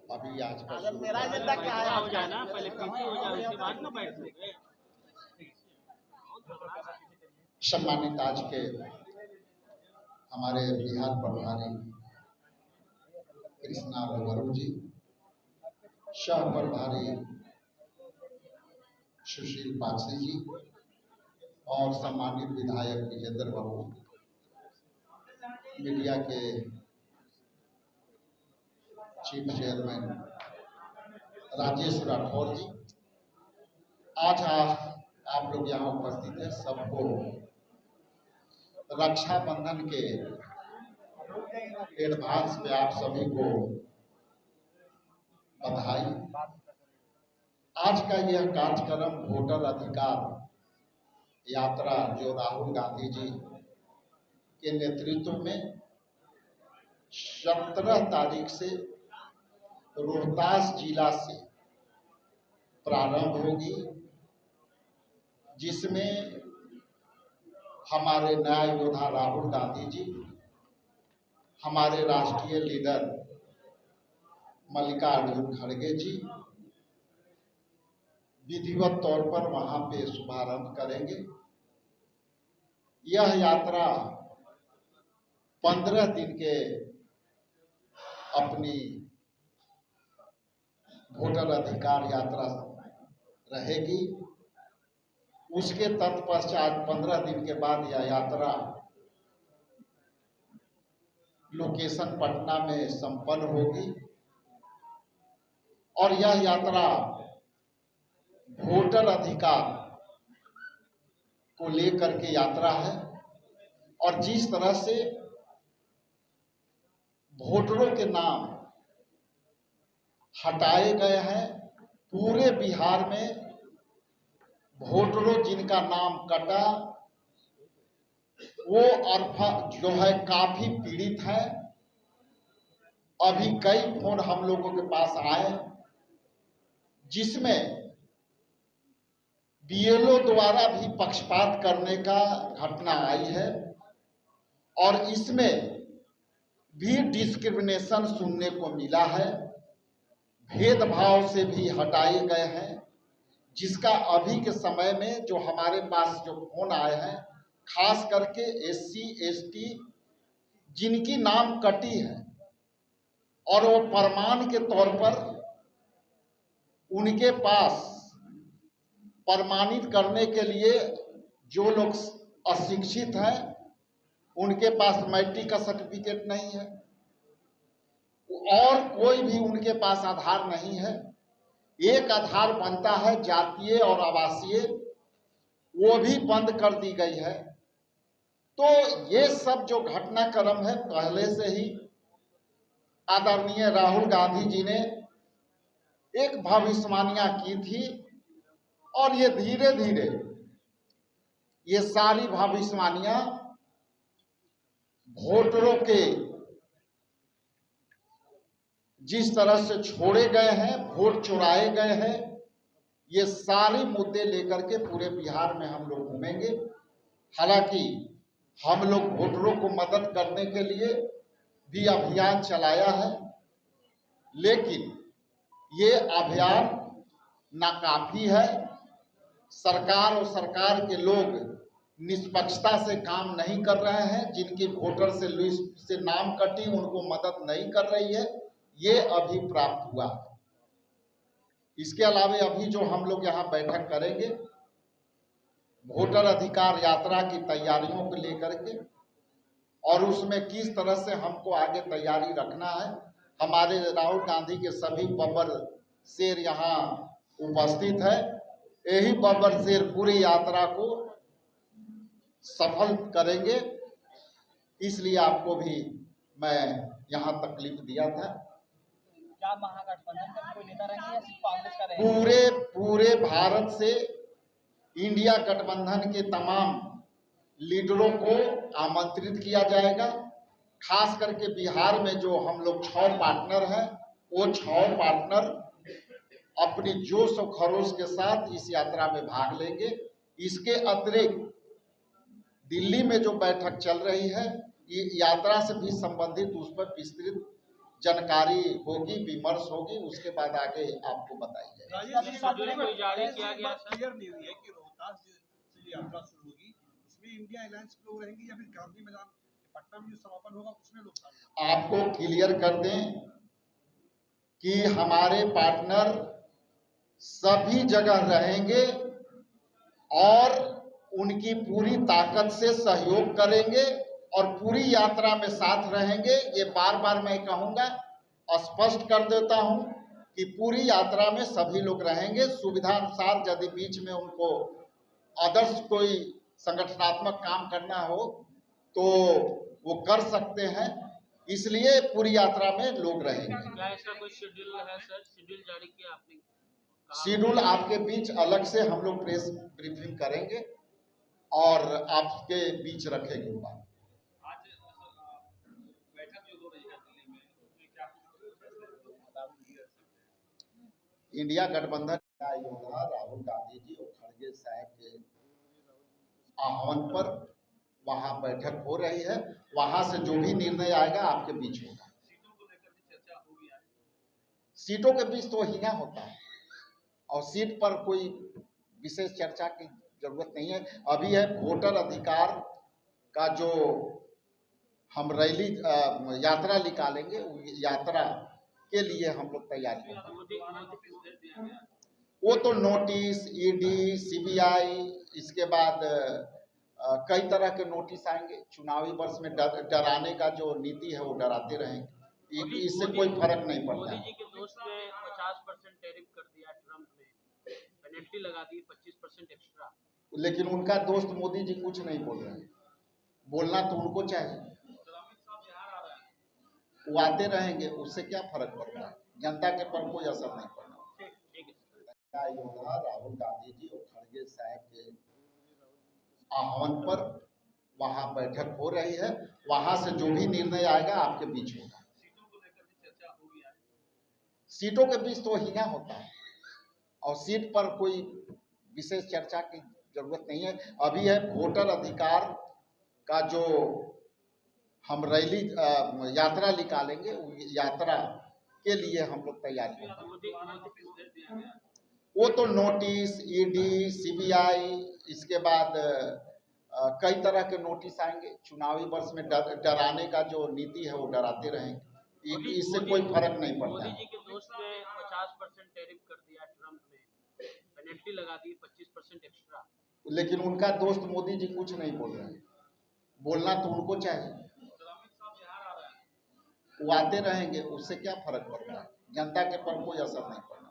अभी आज का अगर मेरा एजेंडा क्या है हो जाए ना, पहले पीछे हो जाए, उसके बाद ना बैठ सकते। सम्मानित आज के हमारे बिहार प्रभारी कृष्णा वरुण जी, सह प्रभारी सुशील पासी जी और सम्मानित विधायक विजेंद्र बाबू, मीडिया के चीफ चेयरमैन राजेश राठौर जी, आज आप लोग यहाँ उपस्थित हैं। सबको रक्षाबंधन के एडवांस में आप सभी को बधाई। आज का यह कार्यक्रम वोटर अधिकार यात्रा जो राहुल गांधी जी के नेतृत्व में 17 तारीख से रोहतास जिला से प्रारंभ होगी, जिसमें हमारे न्याय योद्धा राहुल गांधी जी, हमारे राष्ट्रीय लीडर मल्लिकार्जुन खड़गे जी विधिवत तौर पर वहां पे शुभारंभ करेंगे। यह यात्रा 15 दिन के अपनी वोटर अधिकार यात्रा रहेगी। उसके तत्पश्चात 15 दिन के बाद यह यात्रा लोकेशन पटना में संपन्न होगी और यह यात्रा वोटर अधिकार को लेकर के यात्रा है। और जिस तरह से वोटरों के नाम हटाए गए हैं, पूरे बिहार में वोटरों जिनका नाम कटा वो जो है काफी पीड़ित है। अभी कई फोन हम लोगों के पास आए जिसमें बीएलओ द्वारा भी पक्षपात करने का घटना आई है और इसमें भी डिस्क्रिमिनेशन सुनने को मिला है, भेदभाव से भी हटाए गए हैं। जिसका अभी के समय में जो हमारे पास जो फोन आए हैं, खास करके SC ST जिनकी नाम कटी है और वो प्रमाण के तौर पर उनके पास प्रमाणित करने के लिए जो लोग अशिक्षित हैं उनके पास मैट्रिक का सर्टिफिकेट नहीं है और कोई भी उनके पास आधार नहीं है। एक आधार बनता है जातीय और आवासीय, वो भी बंद कर दी गई है। तो ये सब जो घटनाक्रम है पहले से ही आदरणीय राहुल गांधी जी ने एक भविष्यवाणियां की थी और ये धीरे धीरे ये सारी भविष्यवाणियां वोटरों के जिस तरह से छोड़े गए हैं, वोट चुराए गए हैं, ये सारे मुद्दे लेकर के पूरे बिहार में हम लोग घूमेंगे। हालांकि हम लोग वोटरों को मदद करने के लिए भी अभियान चलाया है, लेकिन ये अभियान नाकाफी है। सरकार और सरकार के लोग निष्पक्षता से काम नहीं कर रहे हैं। जिनकी वोटर से लिस्ट से नाम कटी उनको मदद नहीं कर रही है, ये अभी प्राप्त हुआ। इसके अलावा अभी जो हम लोग यहाँ बैठक करेंगे वोटर अधिकार यात्रा की तैयारियों को लेकर के और उसमें किस तरह से हमको आगे तैयारी रखना है। हमारे राहुल गांधी के सभी बब्बर शेर यहाँ उपस्थित है। यही बब्बर शेर पूरी यात्रा को सफल करेंगे, इसलिए आपको भी मैं यहाँ तकलीफ दिया था। क्या महागठबंधन का कोई नेता रहेंगे या सिर्फ कांग्रेस का रहेगा? पूरे भारत से इंडिया गठबंधन के तमाम लीडरों को आमंत्रित किया जाएगा। खास करके बिहार में जो हम लोग 6 पार्टनर हैं, वो 6 पार्टनर अपनी जोश और खरोश के साथ इस यात्रा में भाग लेंगे। इसके अतिरिक्त दिल्ली में जो बैठक चल रही है, ये यात्रा से भी संबंधित उस पर विस्तृत जानकारी होगी, विमर्श होगी, उसके बाद आगे आपको बताई जाएगी। राजेश शेड्यूल कोई जारी किया गया सर? क्लियर नहीं हुई है कि रोहतास से जो यात्रा शुरू होगी उसमें इंडिया अलायंस के लोग रहेंगे या फिर गांधी मैदान पटना में जो समापन होगा उसमें लोग शामिल आपको क्लियर कर दें कि हमारे पार्टनर सभी जगह रहेंगे और उनकी पूरी ताकत से सहयोग करेंगे और पूरी यात्रा में साथ रहेंगे। ये बार बार मैं कहूँगा, स्पष्ट कर देता हूँ कि पूरी यात्रा में सभी लोग रहेंगे। सुविधा अनुसार यदि बीच में उनको आदर्श कोई संगठनात्मक काम करना हो तो वो कर सकते हैं, इसलिए पूरी यात्रा में लोग रहेंगे। क्या इसका कोई शेड्यूल है सर? शेड्यूल जारी किया आपने? शेड्यूल आपके बीच अलग से हम लोग प्रेस ब्रीफिंग करेंगे और आपके बीच रखेंगे बात। इंडिया गठबंधन का योद्धा राहुल गांधी जी और खड़गे साहब के आह्वान पर वहां बैठक हो रही है। वहां से जो भी निर्णय आएगा आपके बीच होगा। सीटों के बीच तो हिना होता है और सीट पर कोई विशेष चर्चा की जरूरत नहीं है। अभी है वोटर अधिकार का जो हम रैली यात्रा निकालेंगे, यात्रा के लिए हम लोग तैयारी करेंगे। वो तो नोटिस, ईडी, सीबीआई, इसके बाद कई तरह के नोटिस आएंगे। चुनावी वर्ष में डराने का जो नीति है वो डराते रहेंगे, इससे कोई फर्क नहीं पड़ता। मोदी जी के दोस्त ने 50% टैरिफ कर दिया, ट्रम्प ने पेनल्टी लगा दी 25% एक्स्ट्रा। लेकिन उनका दोस्त मोदी जी कुछ नहीं बोल रहे हैं, बोलना तो उनको चाहिए। वो आते रहेंगे, उससे क्या फर्क पड़ रहा है? जनता के पर कोई असर नहीं पड़ रहा। योद्धा राहुल गांधी जी और खड़गे साहब के आह्वान पर वहां बैठक हो रही है। वहां से जो भी निर्णय आएगा आपके बीच होगा। सीटों के बीच तो हिना होता है और सीट पर कोई विशेष चर्चा की जरूरत नहीं है। अभी है वोटर अधिकार का जो हम रैली यात्रा निकालेंगे, यात्रा के लिए हम लोग तैयारी करेंगे। वो तो नोटिस, ईडी, सीबीआई, इसके बाद कई तरह के नोटिस आएंगे। चुनावी वर्ष में डराने का जो नीति है वो डराते रहेंगे, इससे कोई फर्क नहीं पड़ता। मोदी जी के दोस्त ने 50% टैरिफ कर दिया, ट्रम्प ने पेनल्टी लगा दी 25% एक्स्ट्रा। लेकिन उनका दोस्त मोदी जी कुछ नहीं बोल रहे हैं, बोलना तो उनको चाहिए। वो आते रहेंगे, उससे क्या फर्क पड़ रहा है? जनता के पर कोई असर नहीं पड़ रहा।